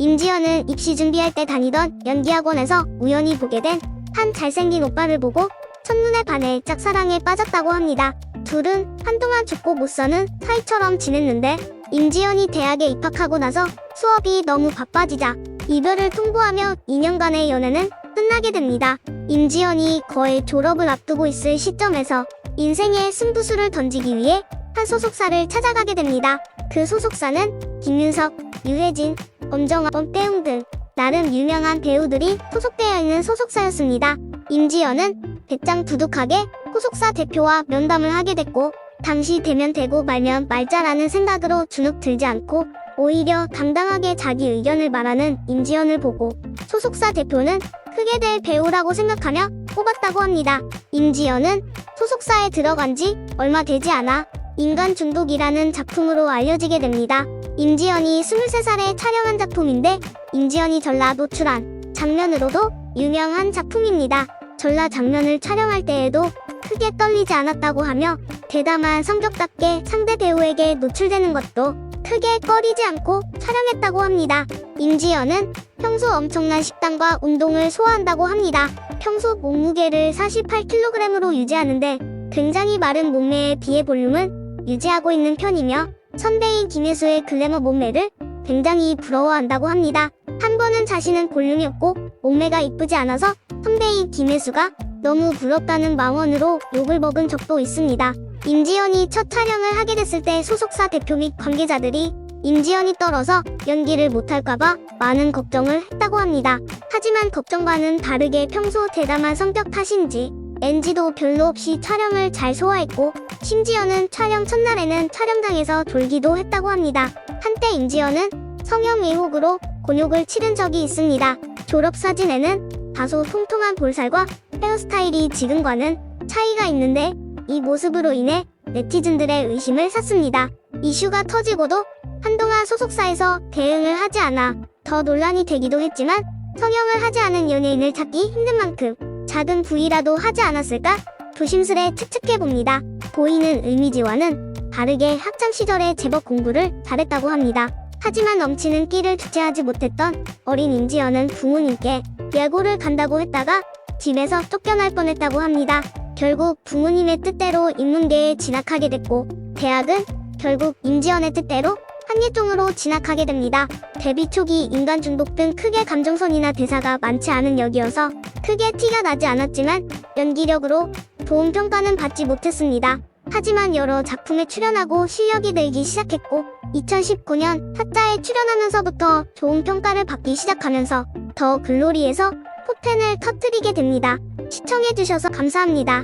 임지연은 입시 준비할 때 다니던 연기학원에서 우연히 보게 된 한 잘생긴 오빠를 보고 첫눈에 반해 짝사랑에 빠졌다고 합니다. 둘은 한동안 죽고 못서는 사이처럼 지냈는데 임지연이 대학에 입학하고 나서 수업이 너무 바빠지자 이별을 통보하며 2년간의 연애는 끝나게 됩니다. 임지연이 거의 졸업을 앞두고 있을 시점에서 인생의 승부수를 던지기 위해 한 소속사를 찾아가게 됩니다. 그 소속사는 김윤석, 유해진, 엄정화, 엄태웅 등 나름 유명한 배우들이 소속되어 있는 소속사였습니다. 임지연은 배짱 두둑하게 소속사 대표와 면담을 하게 됐고 당시 되면 되고 말면 말자라는 생각으로 주눅 들지 않고 오히려 당당하게 자기 의견을 말하는 임지연을 보고 소속사 대표는 크게 될 배우라고 생각하며 뽑았다고 합니다. 임지연은 소속사에 들어간 지 얼마 되지 않아 인간 중독이라는 작품으로 알려지게 됩니다. 임지연이 23살에 촬영한 작품인데 임지연이 전라 노출한 장면으로도 유명한 작품입니다. 전라 장면을 촬영할 때에도 크게 떨리지 않았다고 하며 대담한 성격답게 상대 배우에게 노출되는 것도 크게 꺼리지 않고 촬영했다고 합니다. 임지연은 평소 엄청난 식단과 운동을 소화한다고 합니다. 평소 몸무게를 48kg으로 유지하는데 굉장히 마른 몸매에 비해 볼륨은 유지하고 있는 편이며 선배인 김혜수의 글래머 몸매를 굉장히 부러워한다고 합니다. 한 번은 자신은 볼륨이 없고 몸매가 이쁘지 않아서 선배인 김혜수가 너무 부럽다는 망언으로 욕을 먹은 적도 있습니다. 임지연이 첫 촬영을 하게 됐을 때 소속사 대표 및 관계자들이 임지연이 떨어서 연기를 못할까봐 많은 걱정을 했다고 합니다. 하지만 걱정과는 다르게 평소 대담한 성격 탓인지 NG도 별로 없이 촬영을 잘 소화했고 심지어는 촬영 첫날에는 촬영장에서 졸기도 했다고 합니다. 한때 임지연은 성형 의혹으로 곤욕을 치른 적이 있습니다. 졸업사진에는 다소 통통한 볼살과 헤어스타일이 지금과는 차이가 있는데 이 모습으로 인해 네티즌들의 의심을 샀습니다. 이슈가 터지고도 한동안 소속사에서 대응을 하지 않아 더 논란이 되기도 했지만 성형을 하지 않은 연예인을 찾기 힘든 만큼 작은 부위라도 하지 않았을까 조심스레 추측해봅니다. 보이는 이미지와는 다르게 학창시절에 제법 공부를 잘했다고 합니다. 하지만 넘치는 끼를 주체하지 못했던 어린 임지연은 부모님께 예고를 간다고 했다가 집에서 쫓겨날 뻔했다고 합니다. 결국 부모님의 뜻대로 인문계에 진학하게 됐고 대학은 결국 임지연의 뜻대로 한예종으로 진학하게 됩니다. 데뷔 초기 인간 중독 등 크게 감정선이나 대사가 많지 않은 역이어서 크게 티가 나지 않았지만 연기력으로 좋은 평가는 받지 못했습니다. 하지만 여러 작품에 출연하고 실력이 늘기 시작했고 2019년 타짜에 출연하면서부터 좋은 평가를 받기 시작하면서 더 글로리에서 포텐을 터뜨리게 됩니다. 시청해주셔서 감사합니다.